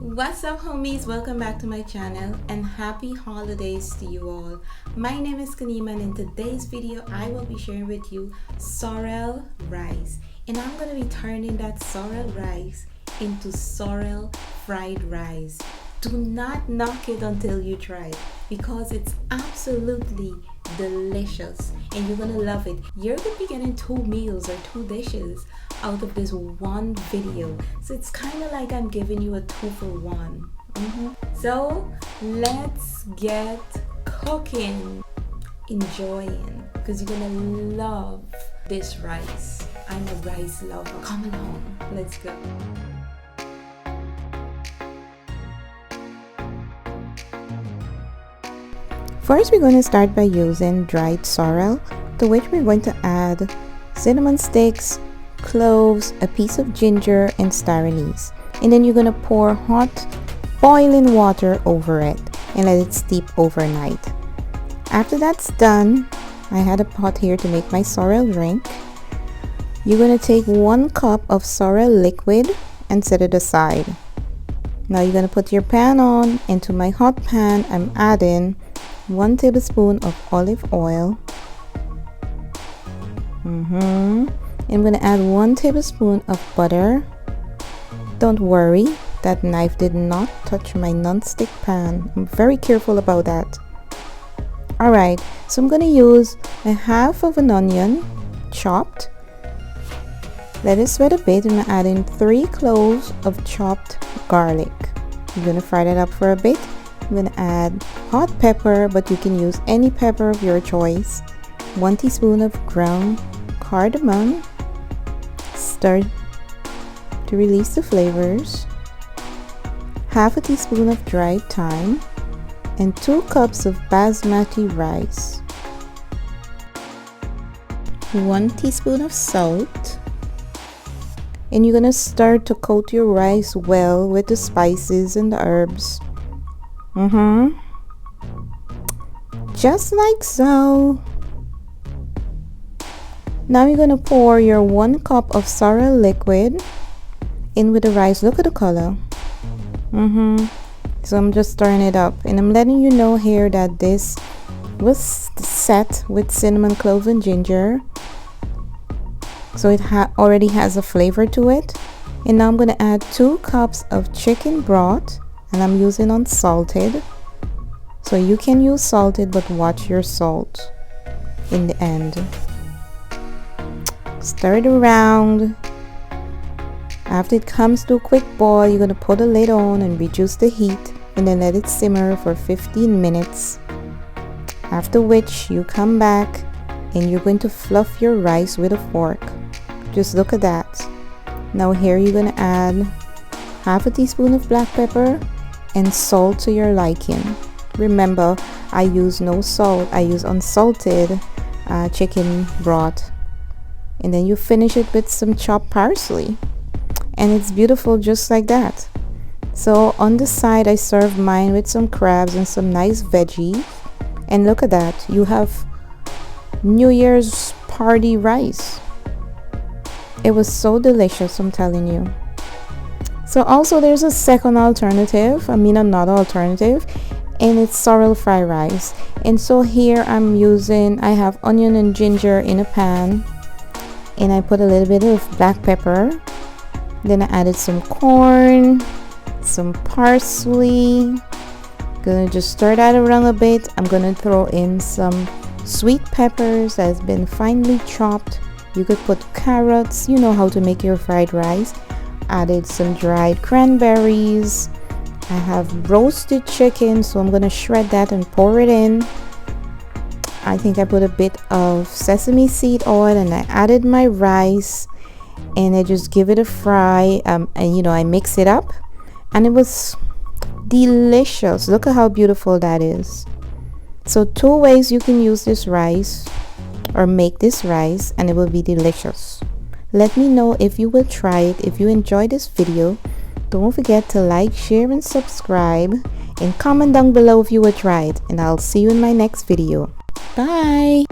What's up, homies? Welcome back to my channel and happy holidays to you all. My name is Kanima, and in today's video I will be sharing with you sorrel rice, and I'm going to be turning that sorrel rice into sorrel fried rice. Do not knock it until you try it, because it's absolutely delicious and you're gonna love it. You're gonna be getting 2 meals or 2 dishes out of this one video, so it's kind of like I'm giving you a 2-for-1. So let's get cooking, enjoying, because you're gonna love this rice. I'm a rice lover. Come along, let's go. First, we're going to start by using dried sorrel, to which we're going to add cinnamon sticks, cloves, a piece of ginger, and star anise. And then you're going to pour hot boiling water over it and let it steep overnight. After that's done, I had a pot here to make my sorrel drink. You're going to take 1 cup of sorrel liquid and set it aside. Now you're going to put your pan on. Into my hot pan, I'm adding 1 tablespoon of olive oil. I'm going to add 1 tablespoon of butter. Don't worry, that knife did not touch my non-stick pan. I'm very careful about that. Alright, so I'm going to use a half of an onion chopped. Let it sweat a bit, and I'm adding 3 cloves of chopped garlic. I'm going to fry that up for a bit. I'm going to add hot pepper, but you can use any pepper of your choice. 1 teaspoon of ground cardamom. Stir to release the flavors. Half a teaspoon of dried thyme. And 2 cups of basmati rice. 1 teaspoon of salt. And you're going to start to coat your rice well with the spices and the herbs. Just like so. Now you're going to pour your 1 cup of sorrel liquid in with the rice. Look at the color. So I'm just stirring it up, and I'm letting you know here that this was set with cinnamon, cloves, and ginger, so it already has a flavor to it. And now I'm going to add 2 cups of chicken broth, and I'm using unsalted. So you can use salted, but watch your salt in the end. Stir it around. After it comes to a quick boil, you're going to put a lid on and reduce the heat, and then let it simmer for 15 minutes. After which you come back and you're going to fluff your rice with a fork. Just look at that. Now here you're going to add half a teaspoon of black pepper and salt to your liking. Remember, I use no salt. I use unsalted chicken broth. And then you finish it with some chopped parsley, and it's beautiful just like that. So on the side, I served mine with some crabs and some nice veggies. And look at that, you have New Year's party rice. It was so delicious, I'm telling you. So also there's a second alternative, another alternative, and it's sorrel fried rice. And so here I have onion and ginger in a pan, and I put a little bit of black pepper. Then I added some corn, some parsley. Gonna just stir that around a bit. I'm gonna throw in some sweet peppers that has been finely chopped. You could put carrots. You know how to make your fried rice. Added some dried cranberries. I have roasted chicken, so I'm gonna shred that and pour it in. I think I put a bit of sesame seed oil, and I added my rice, and I just give it a fry. And I mix it up, and it was delicious. Look at how beautiful that is. So 2 ways you can use this rice or make this rice, and it will be delicious. Let me know if you will try it. If you enjoyed this video, don't forget to like, share, and subscribe, and comment down below if you will try it, and I'll see you in my next video. Bye.